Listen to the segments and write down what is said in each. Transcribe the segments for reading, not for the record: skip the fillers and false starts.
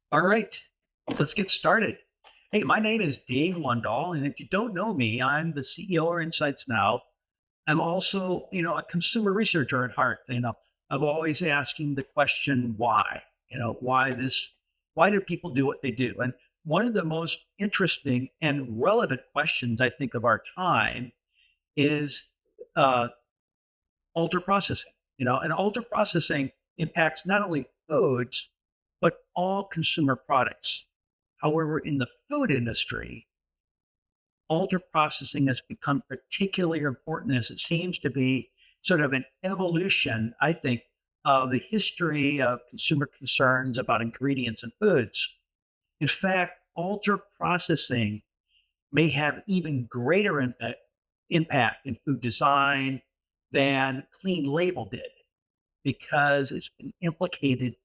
All right, let's get started. Hey, my name is Dave Lundahl, and if you don't know me, I'm the CEO of Insights Now. I'm also, a consumer researcher at heart. I'm always asking the question, why? Why do people do what they do? And one of the most interesting and relevant questions I think of our time is uh, ultra processing. And ultra processing impacts not only foods, but all consumer products. However, in the food industry, ultra processing has become particularly important as it seems to be sort of an evolution, I think, of the history of consumer concerns about ingredients and foods. In fact, ultra processing may have even greater impact in food design than clean label did because it's been implicated,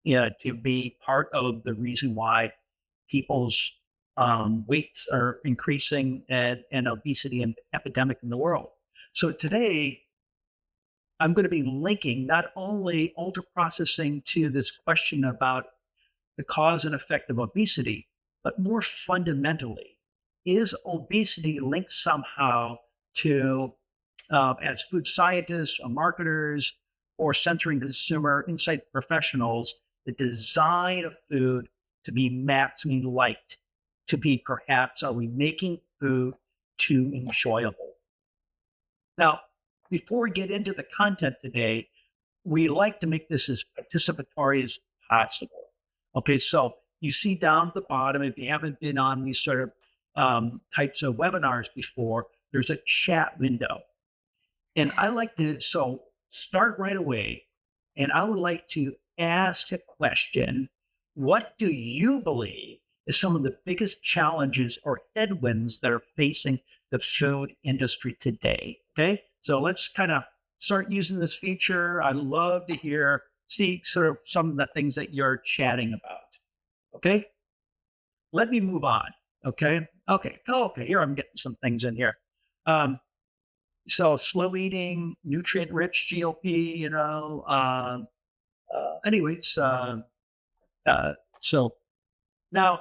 to be part of the reason why people's weights are increasing and obesity and epidemic in the world. So today, I'm going to be linking not only ultra processing to this question about the cause and effect of obesity, but more fundamentally, is obesity linked somehow to, as food scientists or marketers or centering consumer insight professionals, the design of food to be maximally liked, to be perhaps, are we making food too enjoyable? Now, before we get into the content today, we like to make this as participatory as possible. Okay, so you see down at the bottom, if you haven't been on these sort of types of webinars before, there's a chat window. And I like to start right away. And I would like to ask a question. What do you believe is some of the biggest challenges or headwinds that are facing the food industry today? Okay. So let's kind of start using this feature. I'd love to see sort of some of the things that you're chatting about. Okay. Let me move on. Okay. Okay. Okay. Here I'm getting some things in here. Um, so slow eating, nutrient rich GLP, anyways, so now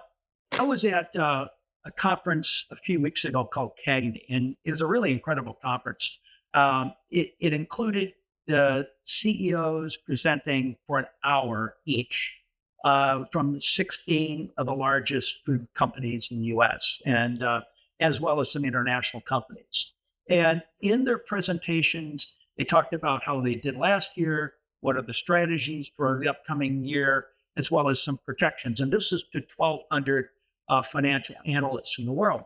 I was at a conference a few weeks ago called CAGNY, and it was a really incredible conference. It included the CEOs presenting for an hour each from 16 of the largest food companies in the US, and as well as some international companies. And in their presentations, they talked about how they did last year, what are the strategies for the upcoming year, as well as some projections. And this is to 1,200 financial analysts in the world.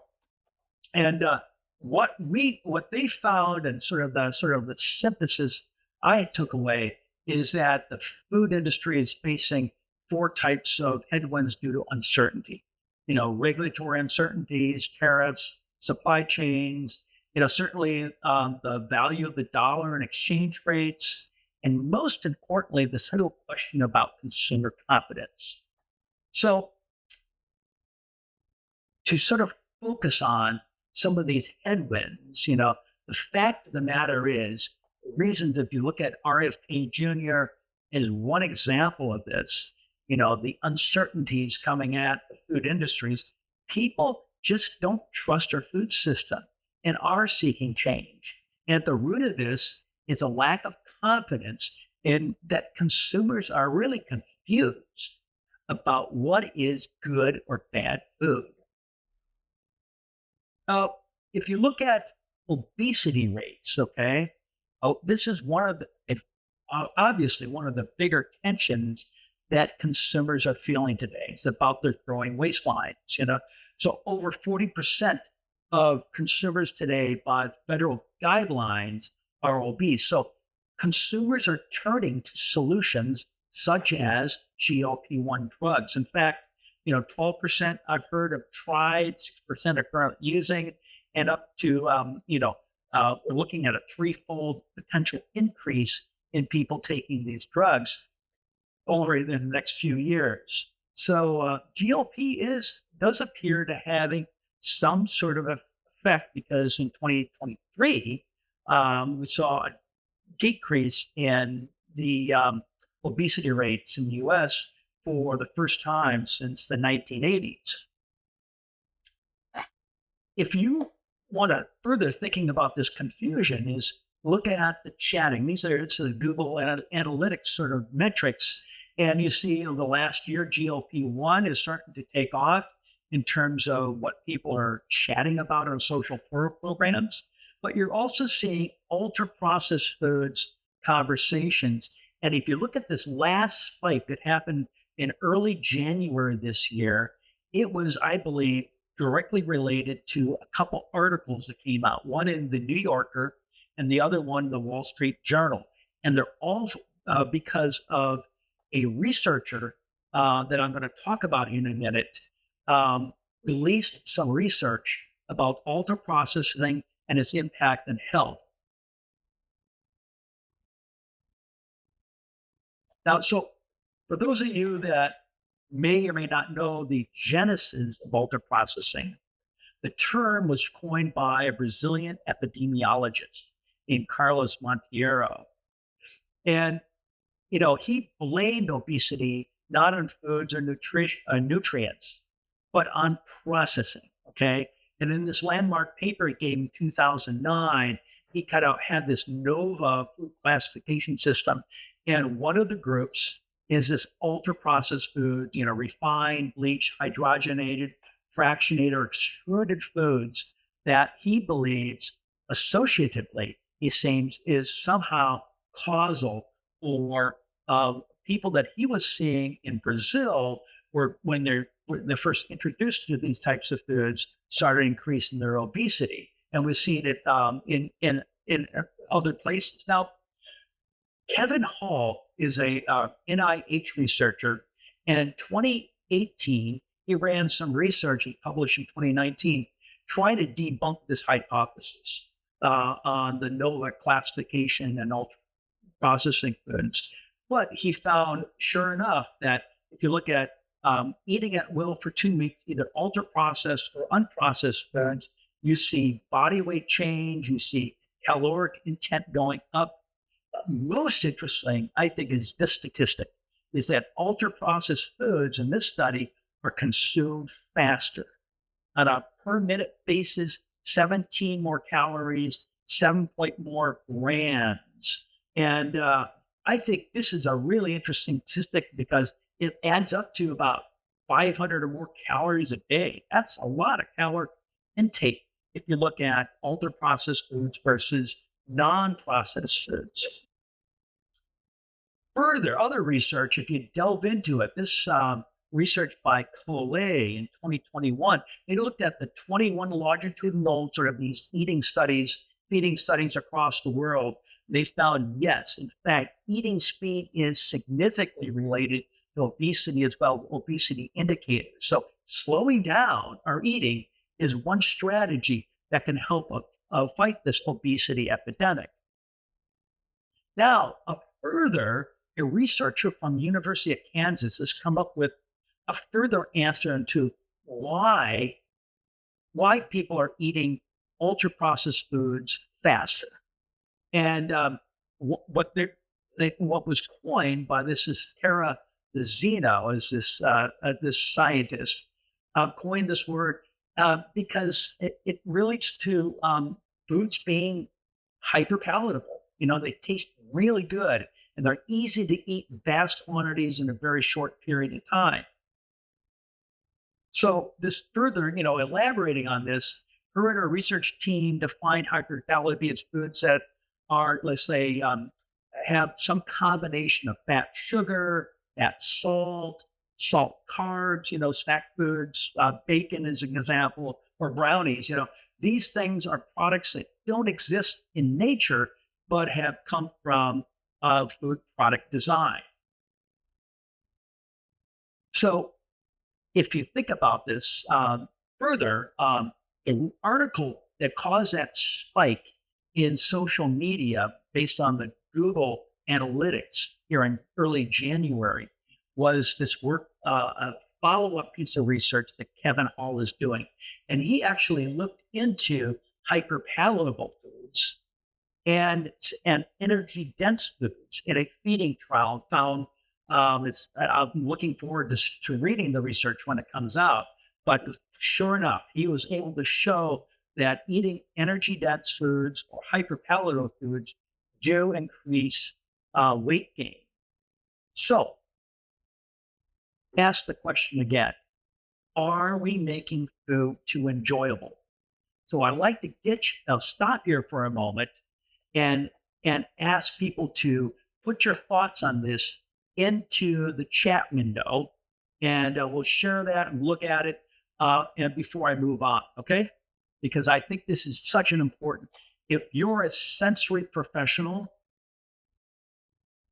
And what they found, and sort of the synthesis I took away, is that the food industry is facing four types of headwinds due to uncertainty. Regulatory uncertainties, tariffs, supply chains. Certainly the value of the dollar and exchange rates, and most importantly, this whole question about consumer confidence. So, to sort of focus on some of these headwinds, the fact of the matter is, reasons if you look at RFK Jr. is one example of this, the uncertainties coming at the food industries, people just don't trust our food system and are seeking change. And at the root of this is a lack of confidence in that consumers are really confused about what is good or bad food. Now, if you look at obesity rates, okay, this is obviously one of the bigger tensions that consumers are feeling today. It's about their growing waistlines. So over 40% of consumers today by federal guidelines are obese. So consumers are turning to solutions such as GLP-1 drugs. In fact, 12% I've heard have tried, 6% are currently using, and up to, we're looking at a threefold potential increase in people taking these drugs over the next few years. So GLP does appear to having some sort of effect, because in 2023, we saw a decrease in the obesity rates in the US for the first time since the 1980s. If you want to further thinking about this confusion, is look at the chatting. These are it's the Google Analytics sort of metrics, and you see the last year GLP-1 is starting to take off in terms of what people are chatting about on social programs. But you're also seeing ultra processed foods conversations. And if you look at this last spike that happened in early January this year, it was, I believe, directly related to a couple articles that came out, one in the New Yorker and the other one, the Wall Street Journal. And they're all because of a researcher that I'm going to talk about in a minute, released some research about ultra processing and its impact on health. Now, so for those of you that may or may not know the genesis of ultra processing, the term was coined by a Brazilian epidemiologist named Carlos Monteiro. And, he blamed obesity not on foods or nutrients, but on processing. Okay. And in this landmark paper he gave in 2009, he had this NOVA food classification system. And one of the groups is this ultra processed food, refined, bleached, hydrogenated, fractionated, or extruded foods that he believes associatively, he seems, is somehow causal for people that he was seeing in Brazil, were when they're first introduced to these types of foods, started increasing their obesity, and we've seen it in other places. Now, Kevin Hall is a NIH researcher, and in 2018, he ran some research he published in 2019 trying to debunk this hypothesis on the NOVA classification and ultra processing foods. But he found, sure enough, that if you look at eating at will for 2 weeks, either ultra processed or unprocessed foods, you see body weight change, you see caloric intent going up. Most interesting, I think, is this statistic, is that ultra processed foods in this study are consumed faster. On a per minute basis, 17 more calories, 7 point more grams. And I think this is a really interesting statistic because it adds up to about 500 or more calories a day. That's a lot of caloric intake if you look at ultra processed foods versus non-processed foods. Further, other research, if you delve into it, this research by Collet in 2021, they looked at the 21 longitudinal sort of these feeding studies across the world. They found, yes, in fact, eating speed is significantly related to obesity as well as obesity indicators. So slowing down our eating is one strategy that can help fight this obesity epidemic. Now, a researcher from the University of Kansas has come up with a further answer into why people are eating ultra processed foods faster. And what was coined by this is Tara Zeno, as this scientist coined this word because it relates to foods being hyper palatable. They taste really good and they're easy to eat vast quantities in a very short period of time. So this further, elaborating on this, her and her research team defined hyperpalatability as foods that are, let's say, have some combination of fat, sugar, fat, salt carbs, snack foods, bacon is an example, or brownies. These things are products that don't exist in nature, but have come from food product design. So if you think about this further, an article that caused that spike in social media based on the Google Analytics here in early January was this work, a follow-up piece of research that Kevin Hall is doing. And he actually looked into hyperpalatable foods and energy-dense foods in a feeding trial, found I'm looking forward to reading the research when it comes out. But sure enough, he was able to show that eating energy dense foods or hyperpalatable foods do increase weight gain. So ask the question again: are we making food too enjoyable? So I like to stop here for a moment and ask people to put your thoughts on this into the chat window, and we'll share that and look at it. And before I move on, okay? Because I think this is such an important. If you're a sensory professional,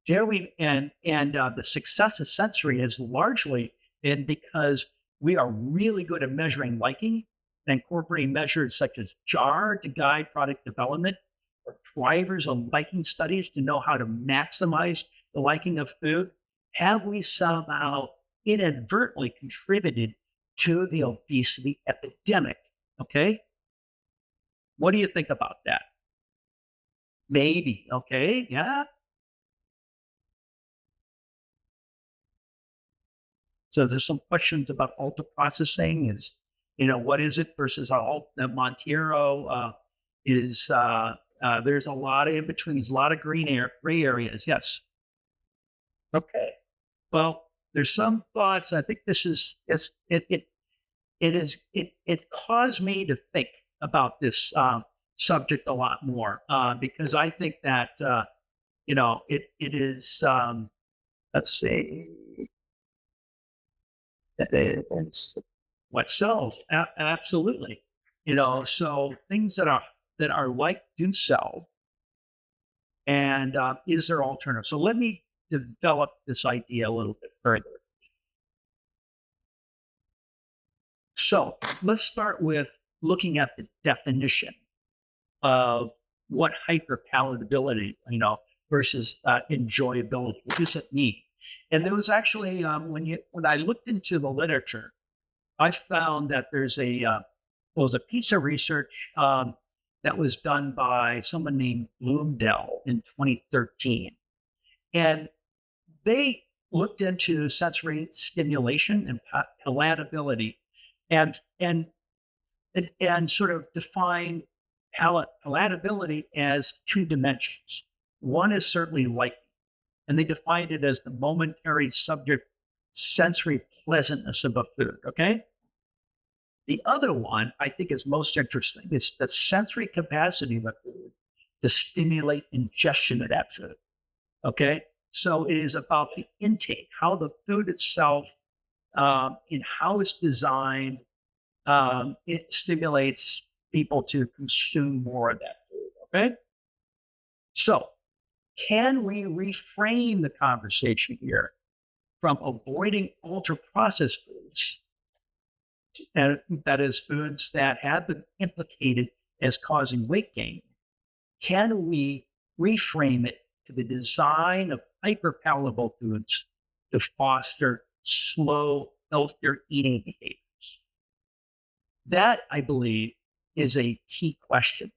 the success of sensory is largely in because we are really good at measuring liking and incorporating measures such as JAR to guide product development, or drivers of liking studies to know how to maximize the liking of food. Have we somehow inadvertently contributed to the obesity epidemic? Okay. What do you think about that? Maybe. Okay. Yeah. So there's some questions about ultra processing is, what is it versus Montero is, there's a lot of in between, there's a lot of gray areas. Yes. Okay. Well, there's some thoughts. I think this is, it caused me to think about this subject a lot more because I think that, it is, let's see, it's what sells. Absolutely. So things that are like do sell, and is there alternative? So let me develop this idea a little bit further. So let's start with looking at the definition of what hyperpalatability, versus enjoyability. What does it mean? And there was actually when I looked into the literature, I found that was a piece of research that was done by someone named Bloomdale in 2013, and they looked into sensory stimulation and palatability, and and and sort of defined palatability as two dimensions. One is certainly liking, and they defined it as the momentary subject sensory pleasantness of a food. Okay. The other one I think is most interesting is the sensory capacity of a food to stimulate ingestion of that food. Okay. So it is about the intake, how the food itself, and how it's designed, it stimulates people to consume more of that food. Okay. So can we reframe the conversation here from avoiding ultra processed foods, and that is foods that have been implicated as causing weight gain? Can we reframe it to the design of hyperpalatable foods to foster slow, healthier eating behaviors? That, I believe, is a key question.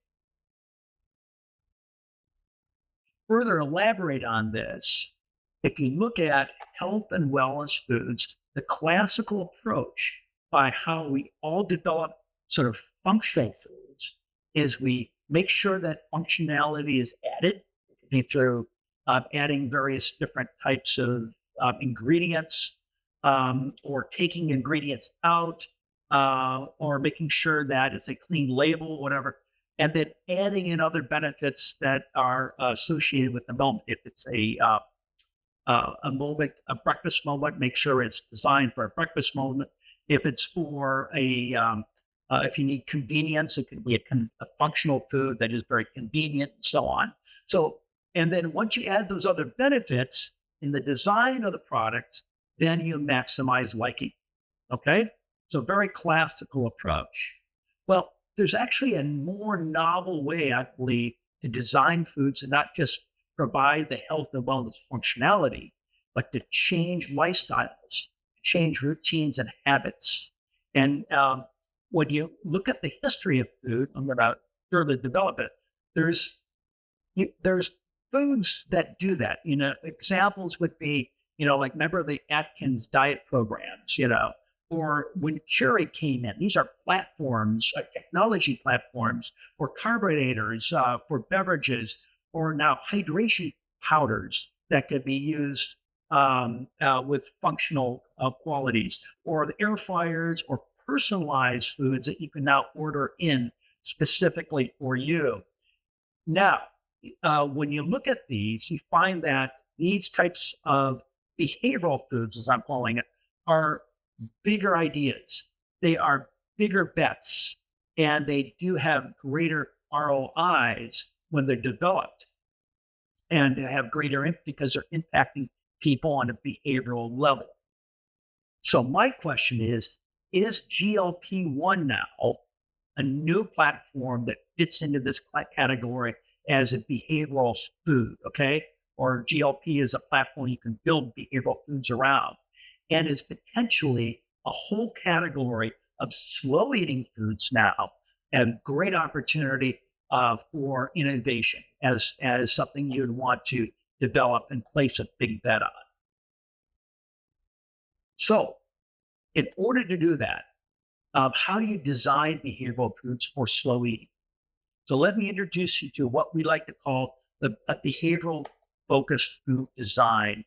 Further elaborate on this, if you look at health and wellness foods, the classical approach by how we all develop sort of functional foods is we make sure that functionality is added through adding various different types of ingredients, or taking ingredients out, or making sure that it's a clean label, whatever, and then adding in other benefits that are associated with the moment. If it's a moment, a breakfast moment, make sure it's designed for a breakfast moment. If it's for if you need convenience, it could be a functional food that is very convenient, and so on. So, and then once you add those other benefits in the design of the product, then you maximize liking. Okay. So very classical approach. Well, there's actually a more novel way, I believe, to design foods and not just provide the health and wellness functionality, but to change lifestyles, change routines and habits. And when you look at the history of food, I'm going to further develop it. There's foods that do that. Examples would be Like remember the Atkins diet programs, or when Keurig came in, these are platforms, technology platforms for carburetors, for beverages, or now hydration powders that could be used with functional qualities, or the air fryers, or personalized foods that you can now order in specifically for you. Now, when you look at these, you find that these types of behavioral foods, as I'm calling it, are bigger ideas. They are bigger bets, and they do have greater ROIs when they're developed and have greater impact because they're impacting people on a behavioral level. So my question is GLP-1 now a new platform that fits into this category as a behavioral food, okay? Or GLP is a platform you can build behavioral foods around, and is potentially a whole category of slow eating foods now, and great opportunity for innovation as something you'd want to develop and place a big bet on. So, in order to do that, how do you design behavioral foods for slow eating? So let me introduce you to what we like to call a behavioral focused food design.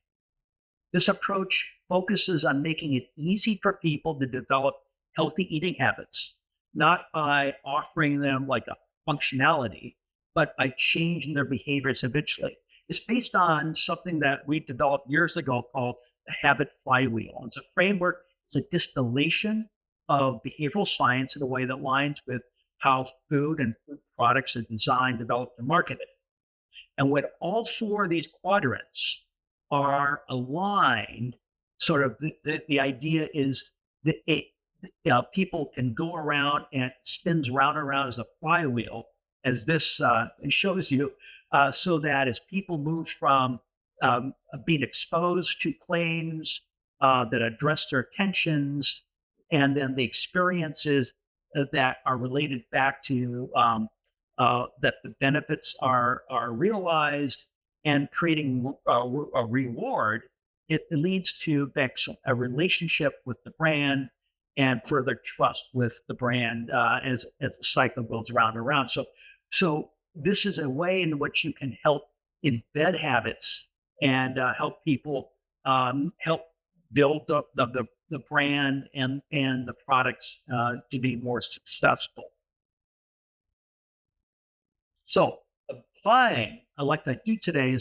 This approach focuses on making it easy for people to develop healthy eating habits, not by offering them like a functionality, but by changing their behaviors habitually. It's based on something that we developed years ago called the habit flywheel. It's a framework, it's a distillation of behavioral science in a way that aligns with how food and food products are designed, developed, and marketed. And when all four of these quadrants are aligned, sort of the idea is that people can go around and it spins round and round as a flywheel, as this shows you, so that as people move from being exposed to claims that address their tensions, and then the experiences that are related back to that the benefits are realized, and creating a reward, it leads to a relationship with the brand and further trust with the brand as the cycle goes round and round. So this is a way in which you can help embed habits and help people help build the brand and the products to be more successful. So applying, like I do today,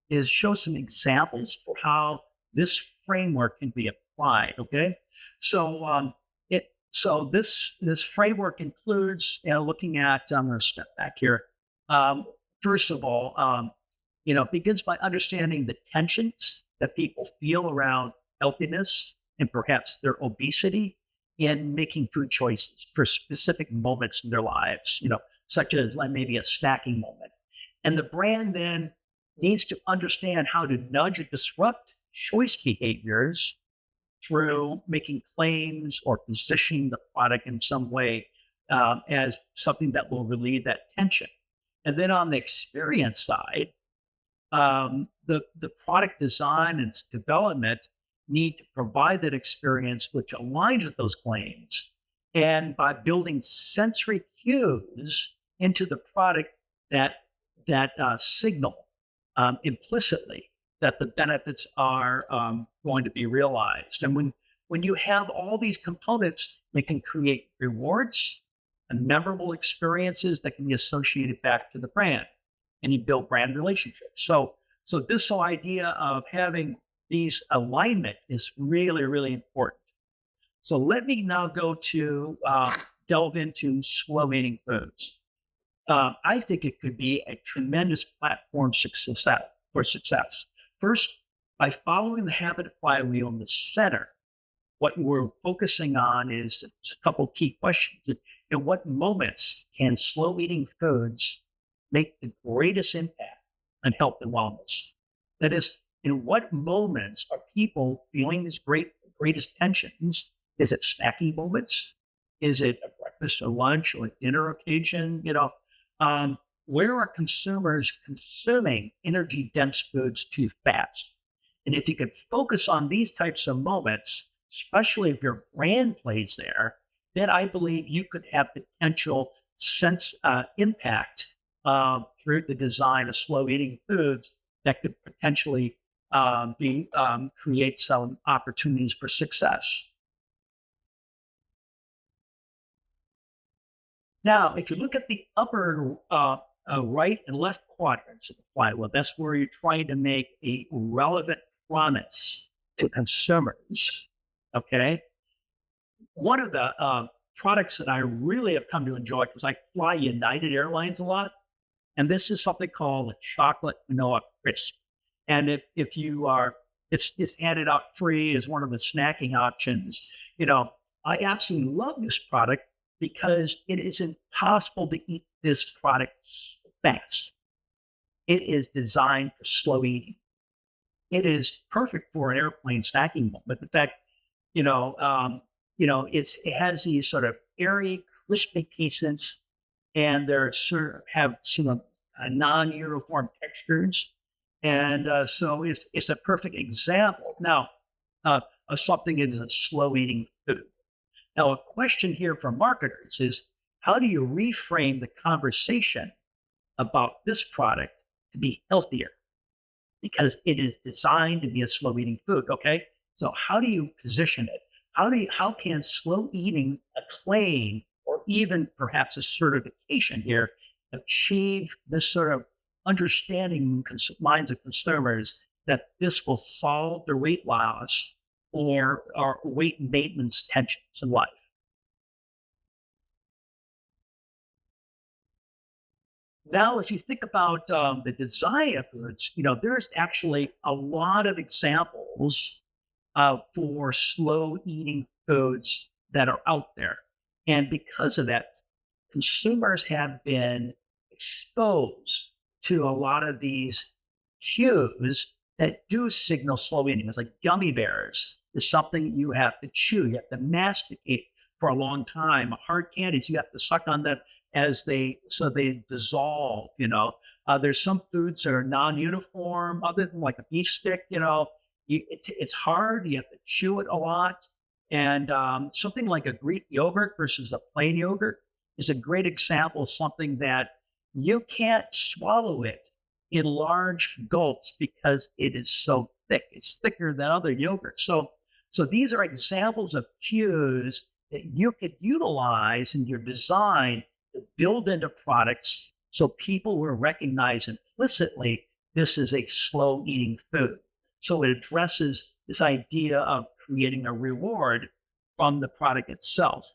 is show some examples for how this framework can be applied. Okay, so this framework includes looking at. I'm going to step back here. First of all, it begins by understanding the tensions that people feel around healthiness and perhaps their obesity in making food choices for specific moments in their lives, such as like maybe a snacking moment. And the brand then needs to understand how to nudge and disrupt choice behaviors through making claims or positioning the product in some way as something that will relieve that tension. And then on the experience side, the product design and its development need to provide that experience which aligns with those claims. And by building sensory cues into the product that signal implicitly that the benefits are going to be realized. And when you have all these components, they can create rewards and memorable experiences that can be associated back to the brand, and you build brand relationships. So this whole idea of having these alignment is really, really important. So let me now go to delve into slow eating foods. I think it could be a tremendous platform for success. First, by following the habit flywheel in the center, what we're focusing on is a couple key questions. In what moments can slow eating foods make the greatest impact on health and wellness? That is, in what moments are people feeling these greatest tensions? Is it snacking moments? Is it a breakfast or lunch or dinner occasion? Where are consumers consuming energy dense foods too fast? And if you could focus on these types of moments, especially if your brand plays there, then I believe you could have potential sense impact through the design of slow eating foods that could potentially be create some opportunities for success. Now, if you look at the upper right and left quadrants of the flywheel, that's where you're trying to make a relevant promise to consumers. Okay. One of the products that I really have come to enjoy because I fly United Airlines a lot, and this is something called a chocolate vanilla crisp. And if you are, it's handed out free as one of the snacking options. I absolutely love this product because it is impossible to eat this product fast. It is designed for slow eating. It is perfect for an airplane snacking moment. In fact, you know, um, it has these sort of airy, crispy pieces, and they're sort of have some non-uniform textures, and so it's a perfect example now of something that is a slow eating food. Now, a question here for marketers is how do you reframe the conversation about this product to be healthier? Because it is designed to be a slow eating food. Okay. So how do you position it? How can slow eating a claim or even perhaps a certification here achieve this sort of understanding in minds of consumers that this will solve their weight loss or weight maintenance tensions in life? Now, if you think about the design of foods, there's actually a lot of examples for slow eating foods that are out there. And because of that, consumers have been exposed to a lot of these cues that do signal slow eating. It's like gummy bears is something you have to chew, you have to masticate for a long time. Hard candies, you have to suck on them they dissolve. There's some foods that are non-uniform, other than like a beef stick. It's hard. You have to chew it a lot. And something like a Greek yogurt versus a plain yogurt is a great example of something that you can't swallow it in large gulps because it is so thick. It's thicker than other yogurts. So these are examples of cues that you could utilize in your design to build into products so people will recognize implicitly this is a slow eating food. So it addresses this idea of creating a reward from the product itself.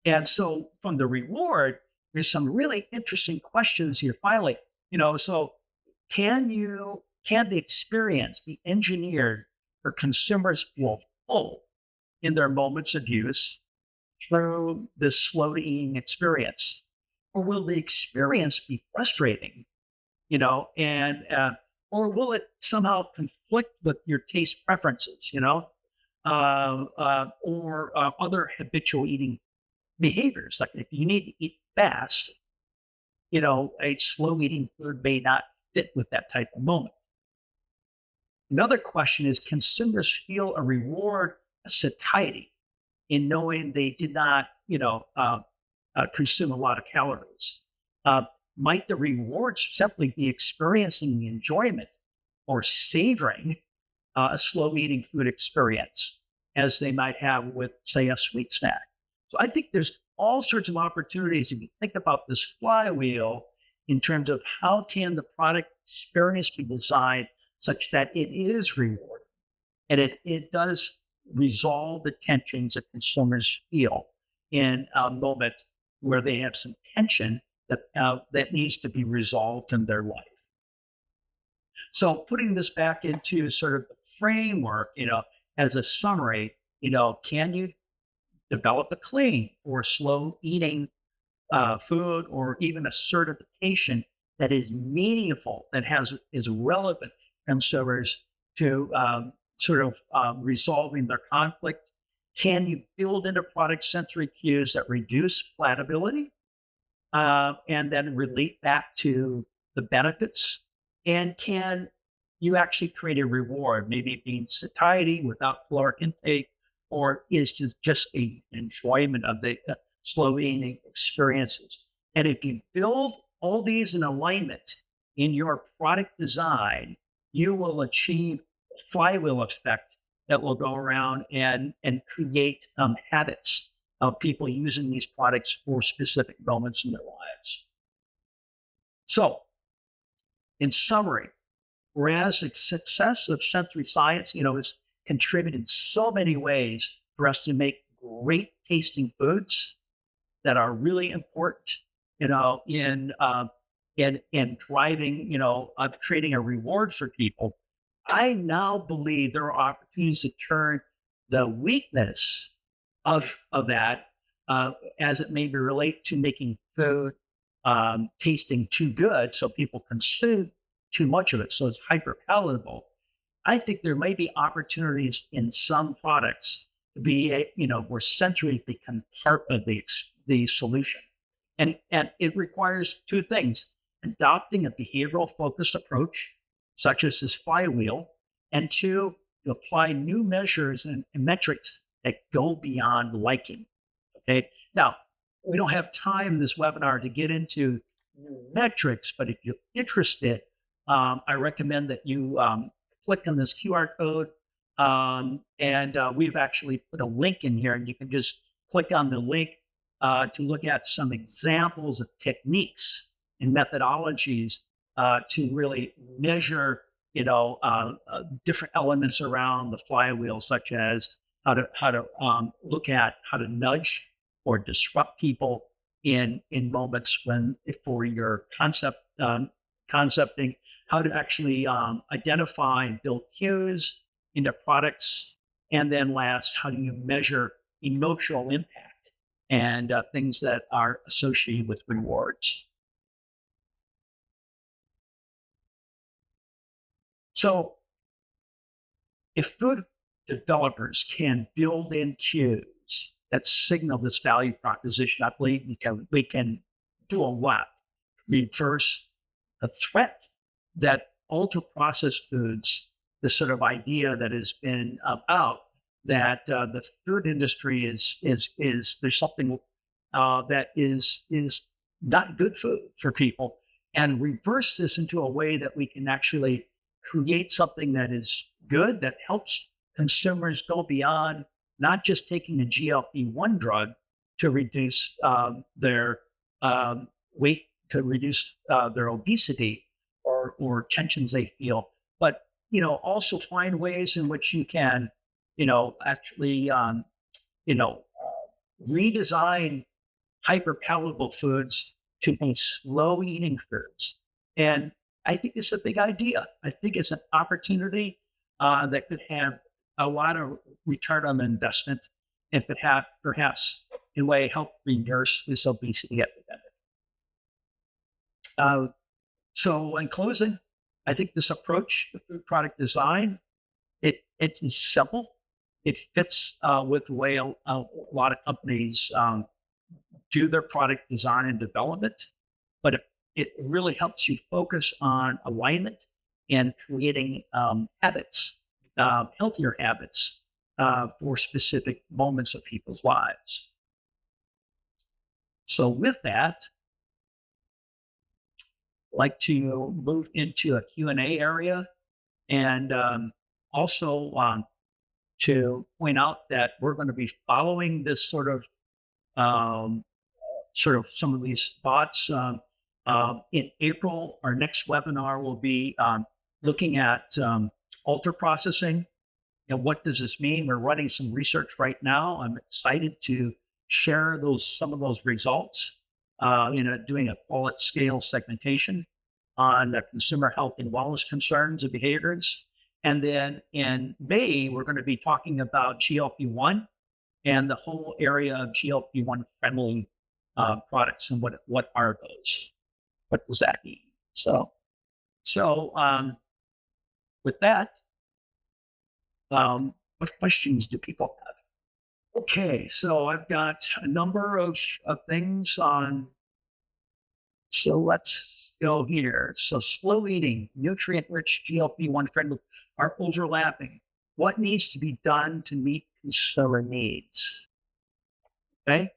And so from the reward, there's some really interesting questions here. Finally, so can the experience be engineered for consumers feel full in their moments of use through this slow eating experience? Or will the experience be frustrating, and or will it somehow conflict with your taste preferences, or other habitual eating behaviors? Like if you need to eat fast, a slow eating food may not fit with that type of moment. Another question is consumers feel a reward, a satiety in knowing they did not, consume a lot of calories. Uh, might the rewards simply be experiencing the enjoyment or savoring a slow eating food experience as they might have with, say, a sweet snack? So I think there's all sorts of opportunities if you think about this flywheel in terms of how can the product experience be designed such that it is rewarding and it does resolve the tensions that consumers feel in a moment where they have some tension that needs to be resolved in their life. So putting this back into sort of the framework, as a summary, can you develop a claim or slow eating food or even a certification that is meaningful, that is relevant to consumers to sort of resolving their conflict? Can you build into product sensory cues that reduce flatability and then relate back to the benefits? And can you actually create a reward, maybe being satiety without caloric intake, or is just a enjoyment of the slow eating experiences. And if you build all these in alignment in your product design, you will achieve a flywheel effect that will go around and create habits of people using these products for specific moments in their lives. So, in summary, whereas the success of sensory science, has contributed in so many ways for us to make great tasting foods that are really important, in driving, creating a reward for people. I now believe there are opportunities to turn the weakness of that, as it maybe relate to making food tasting too good, so people consume too much of it, so it's hyper palatable. I think there may be opportunities in some products to be, where sensory become part of the solution, and it requires two things: adopting a behavioral focused approach, such as this flywheel, and two, to apply new measures and metrics that go beyond liking. Okay. Now, we don't have time in this webinar to get into metrics, but if you're interested, I recommend that you click on this QR code. And we've actually put a link in here, and you can just click on the link to look at some examples of techniques and methodologies to really measure, different elements around the flywheel, such as how to look at how to nudge or disrupt people in moments when for your concepting, how to actually identify and build cues into products, and then last, how do you measure emotional impact and things that are associated with rewards. So if food developers can build in cues that signal this value proposition, I believe we can do a lot. Reverse the threat that ultra processed foods, the sort of idea that has been about that the food industry is there's something that is not good food for people, and reverse this into a way that we can actually create something that is good, that helps consumers go beyond not just taking a GLP-1 drug to reduce their weight, to reduce their obesity or tensions they feel, but also find ways in which you can, actually, redesign hyper palatable foods to be slow eating foods. And I think it's a big idea. I think it's an opportunity that could have a lot of return on investment, and could have perhaps in a way help reverse this obesity epidemic. So in closing, I think this approach to food product design, it's simple. It fits with the way a lot of companies do their product design and development, but it really helps you focus on alignment and creating habits, healthier habits for specific moments of people's lives. So with that, I'd like to move into a Q&A area, and also to point out that we're going to be following this um, sort of some of these thoughts. In April, our next webinar will be looking at ultra processing. And what does this mean? We're running some research right now. I'm excited to share some of those results. Doing a quality scale segmentation on consumer health and wellness concerns and behaviors. And then in May, we're going to be talking about GLP-1 and the whole area of GLP-1 friendly products, and what are those? What does that mean? So with that, what questions do people have? Okay, so I've got a number of things on. So let's go here. So slow eating, nutrient-rich GLP-1 friendly are overlapping. What needs to be done to meet consumer needs? Okay.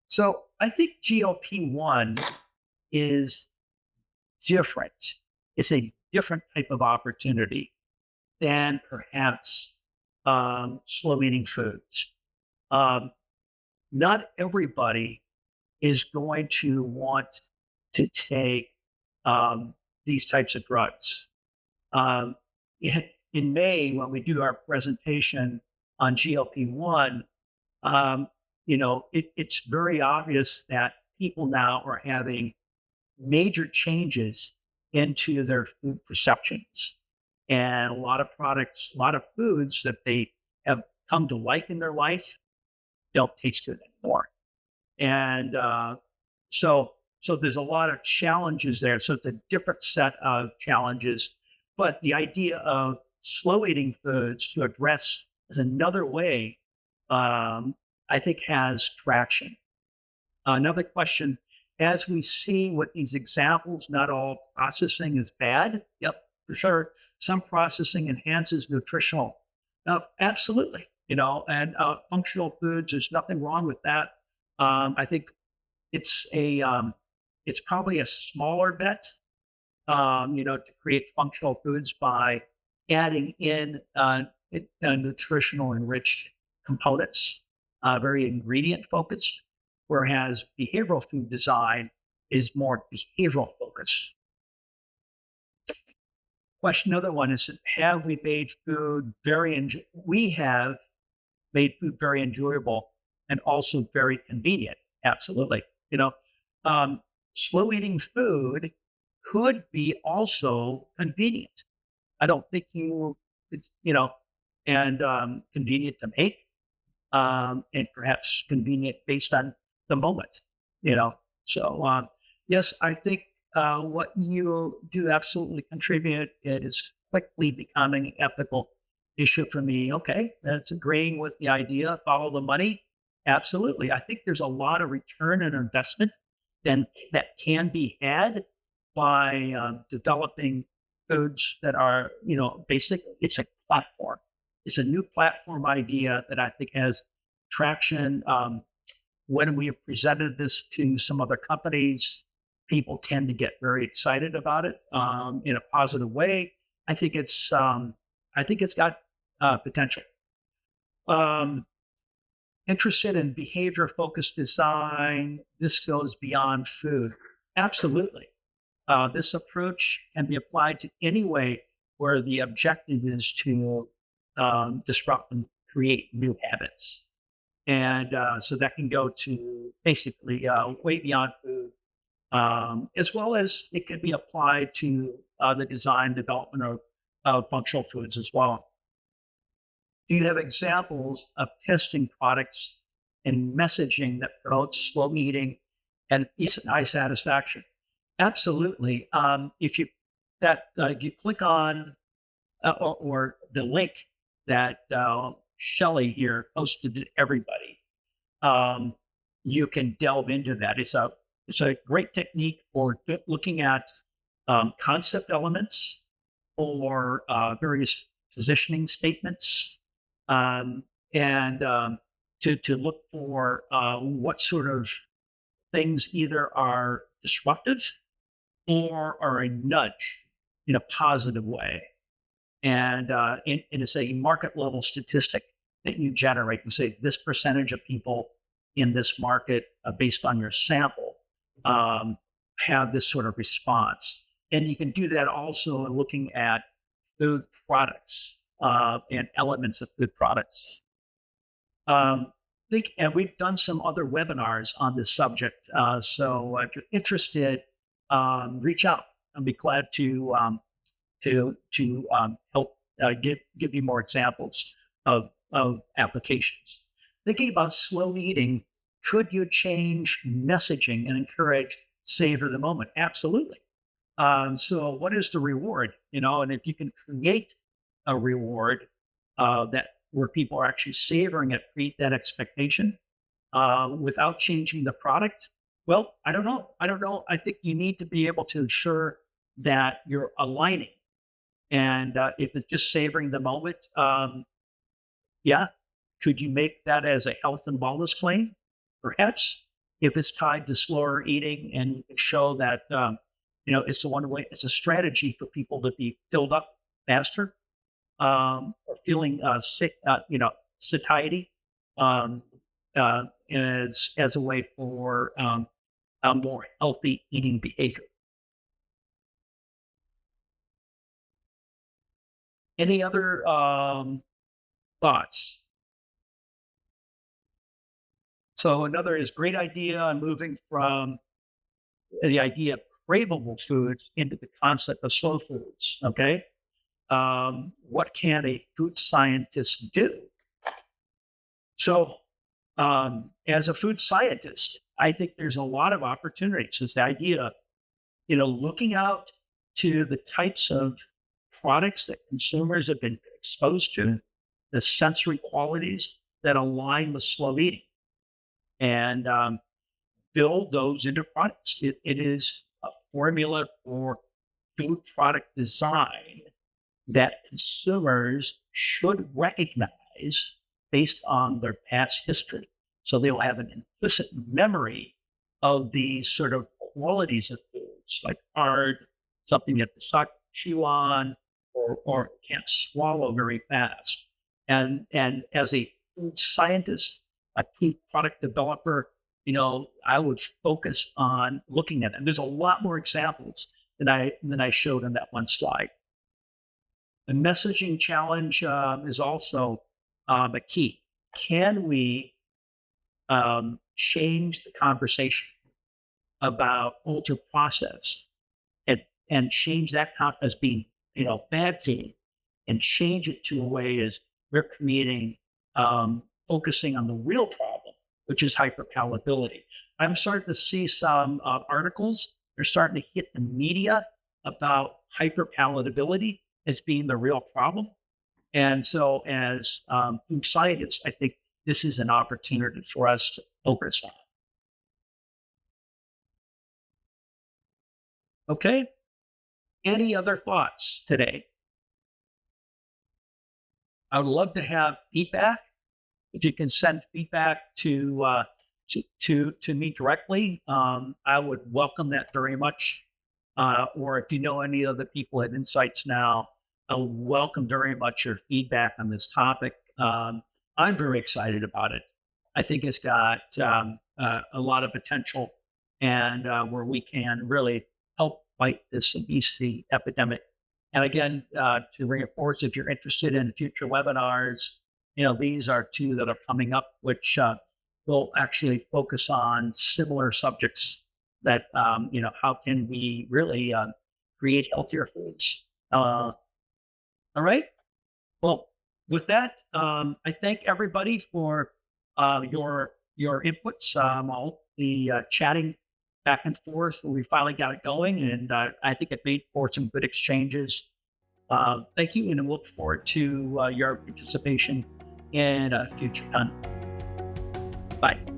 So I think GLP-1 is different. It's a different type of opportunity than perhaps slow eating foods. Um, Not everybody is going to want to take um, these types of drugs. Um, in May, when we do our presentation on GLP-1, um, it's very obvious that people now are having major changes into their food perceptions. And a lot of products, a lot of foods that they have come to like in their life don't taste good anymore. And so there's a lot of challenges there. So it's a different set of challenges. But the idea of slow eating foods to address as another way, I think has traction. Another question, as we see with these examples, not all processing is bad. Yep, for sure. Some processing enhances nutritional. Absolutely. And functional foods, there's nothing wrong with that. I think it's it's probably a smaller bet, to create functional foods by adding in nutritional enriched components, very ingredient focused, whereas behavioral food design is more behavioral focused. Question another one is, have we made food we have made food very enjoyable and also very convenient. Absolutely. Um, Slow eating food could be also convenient. I don't think it's, and convenient to make, and perhaps convenient based on the moment, you know. So, yes, I think what you do absolutely contribute. It is quickly becoming an ethical issue for me. Okay, that's agreeing with the idea, follow the money. Absolutely. I think there's a lot of return on investment then that can be had by developing foods that are, basic. It's a platform. It's a new platform idea that I think has traction. When we have presented this to some other companies, people tend to get very excited about it in a positive way. I think it's got potential. Um, Interested in behavior focused design. This goes beyond food. Absolutely. This approach can be applied to any way where the objective is to disrupt and create new habits. And so that can go to basically way beyond food, as well as it can be applied to the design development of functional foods as well. Do you have examples of testing products and messaging that promotes slow eating and eye satisfaction? Absolutely. If you you click on or the link that Shelley here posted to everybody, um, you can delve into that. It's a great technique for looking at concept elements or various positioning statements, and to look for what sort of things either are disruptive or are a nudge in a positive way. And it's a market level statistic that you generate and say this percentage of people in this market, based on your sample, have this sort of response. And you can do that also in looking at food products and elements of food products. And we've done some other webinars on this subject. So if you're interested, reach out. I'll be glad to help give you more examples of applications. Thinking about slow eating, could you change messaging and encourage savor the moment? Absolutely. So what is the reward? And if you can create a reward that where people are actually savoring it, create that expectation without changing the product, Well, I don't know. I don't know. I think you need to be able to ensure that you're aligning. And if it's just savoring the moment, yeah, could you make that as a health and wellness claim? Perhaps if it's tied to slower eating and you can show that, it's the one way, it's a strategy for people to be filled up faster, or feeling sick, satiety, um, as a way for a more healthy eating behavior. Any other thoughts? So another is great idea on moving from the idea of craveable foods into the concept of slow foods. Okay. What can a food scientist do? So, as a food scientist, I think there's a lot of opportunities. It's the idea of, looking out to the types of products that consumers have been exposed to, the sensory qualities that align with slow eating, and build those into products. It is a formula for food product design that consumers should recognize based on their past history. So they'll have an implicit memory of these sort of qualities of foods, like hard, something you have to suck, chew on, or can't swallow very fast. And as a food scientist, a food product developer, I would focus on looking at it. And there's a lot more examples than I showed on that one slide. The messaging challenge is also a key. Can we change the conversation about ultra processed and change that as being bad food, and change it to a way as we're creating focusing on the real problem, which is hyperpalatability. I'm starting to see some articles. They're starting to hit the media about hyperpalatability as being the real problem. And so, as food scientists, I think this is an opportunity for us to focus on. Okay. Any other thoughts today? I would love to have feedback. If you can send feedback to me directly, I would welcome that very much. Or if you know any other people at Insights Now, I would welcome very much your feedback on this topic. I'm very excited about it. I think it's got a lot of potential, and where we can really help fight this obesity epidemic. And again, to reinforce, if you're interested in future webinars, these are two that are coming up, which will actually focus on similar subjects that, how can we really create healthier foods? All right. Well, with that, I thank everybody for your inputs. All the chatting back and forth. We finally got it going, and I think it made for some good exchanges. Thank you, and I look forward to your participation in a future time. Bye.